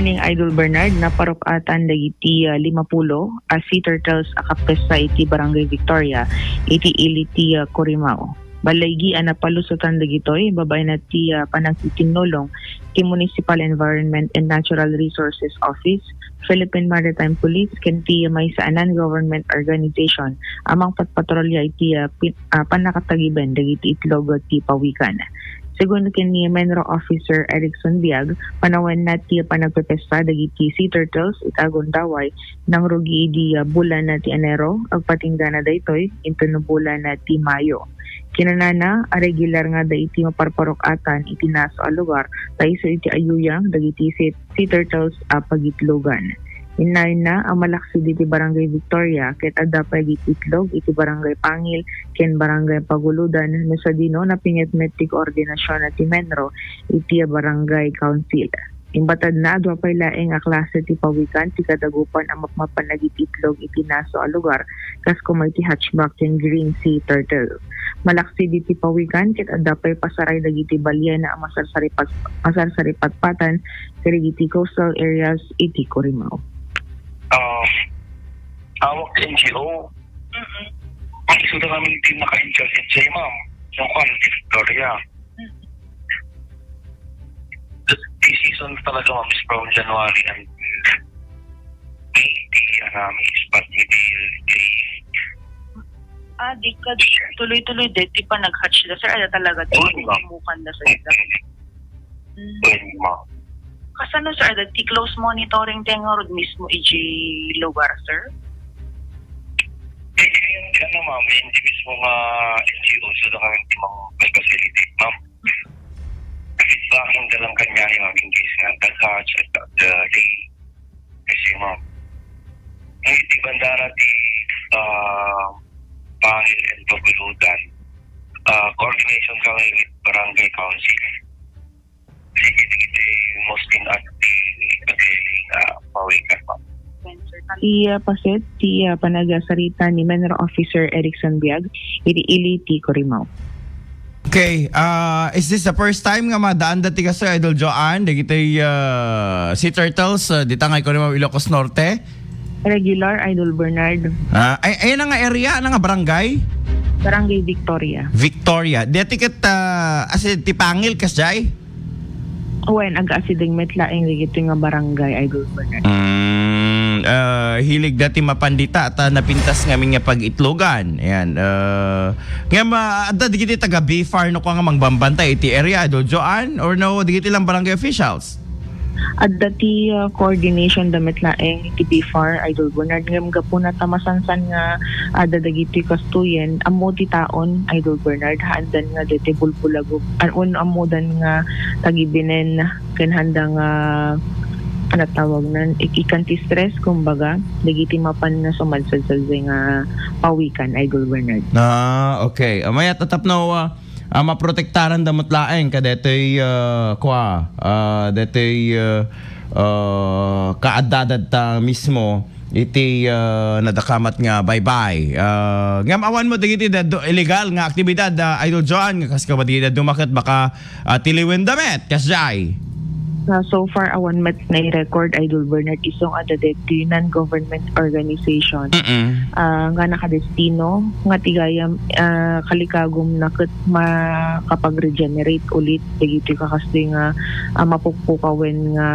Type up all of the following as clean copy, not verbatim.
Ning Idol Bernard na parokatan dagiti 50 sea turtles akapes sa iti Barangay Victoria iti iliti Corimao. Balaygi ana palusutan dagitoy babay na ti panagtitinulong ti Municipal Environment and Natural Resources Office, Philippine Maritime Police ken ti may sa non-government organization amang patpatrolya iti panakatagiben dagiti itlog ti pawikan. Segundo kini Menro Officer Erickson Biag, panawan na ti panagpepesta dagiti sea turtles itagon daway nang rugi di bulan na ti Enero agpatingga na daytoy into no bulan na ti Mayo. Kinanana a regular nga dayti maparparokatan iti naso a lugar tayso iti ayuyang dagiti sea turtles pagitlogan. Inay na ang malaksi diti Barangay Victoria ket adda pa itlog iti Barangay Pangil ken Barangay Paguludan no sa dino napinget ti koordinasyon na ti Menro iti Barangay Council. Imbatad na adwa pay laeng a klase ti pawikan ti kadagupan ang mapmapanagit itlog iti naso a lugar kas kumay ti hatchback ken green sea turtle. Malaksi diti pawikan ket adda pay pasaray dagiti balya na masarsaripatpatan iti coastal areas iti Corimao. Awak NGO. Ang suda namin din naka-intercede sa'yo, ma'am. Sa Quality Victoria. This season talaga, ma'am, is from January and May. Di spot ni Bill. Di ka tuloy-tuloy di pa nag-hatch na, sir. Ada talaga timukan na sa ida. Pwede, ma'am. Kasano, sir? Ada ti close monitoring tengarod mismo iji lugar, sir? Ano, ma'am, hindi mismo nga NGO sa kami timang mag-facilitate, ma'am. Kasi sa akin dalang kanya yung aming case nga, nag-hatch at the day. Kasi, ma'am, ang itibanda natin Pangil and Paguludan, coordination kami with Barangay Council. Sige, mostly at the pawikan, ma'am. Paset ti panagasarita ni Menro Officer Erickson Biag iti iliti Corimao. Okay, is this the first time nga madaan dati ka sa Idol Joanne dagiti sea turtles ditangay Corimao, Ilocos Norte? Regular Idol Bernard. Ayun nga area, nga barangay? Barangay Victoria. Victoria. Dati kat as ti Pangil kasjay? Wen aga-asideng metlaeng dagiti nga barangay Idol Bernard. Hilig dati mapandita at napintas nga pag-itlogan. Ayan. Nga digiti taga BFAR no ko nga mangbambantay iti area do Joanne or no digiti lang barangay officials? At dati coordination damit laeng iti BFAR Idol Bernard ngam gapo na tamasansan nga dadagiti kastuyen ammo ti taon Idol Bernard handan nga diti bulbulago amudan nga tagibinen ken handang ano tawag nan ikikanti stress kumbaga dagiti mapan na sumadsad nga pawikan Idol Bernard. Okay. Maya tatap na maprotektaran damot laeng kadetoy detoy kaadadad ta mismo iti nadakamat nga bye-bye. Ngam awan mo dagiti illegal nga aktibidad Idol John nga kas ka digiti dumaket baka tiliwen damet kasjay. So far, awan met na i-record Idol Bernard isong adadeti non-government organization nga nakadestino nga tigayam kalikagom na makapag-regenerate ulit dagiti kakasdi nga mapukpukawen nga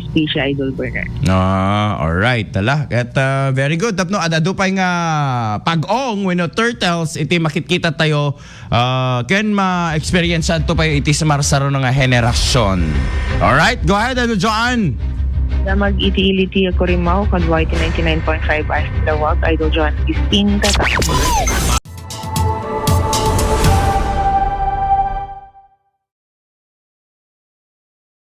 species Idol Bernard. Alright, tala. At very good. Tapno adadupay nga pag-ong when turtles iti makitkita tayo ken ma-experience to pa iti samarsaro nga henerasyon. Alright, go ahead, Joanne. Na mag-iti-iliti Corimao, kadwa iti 99.5 ay lawag, Idol John, istinta.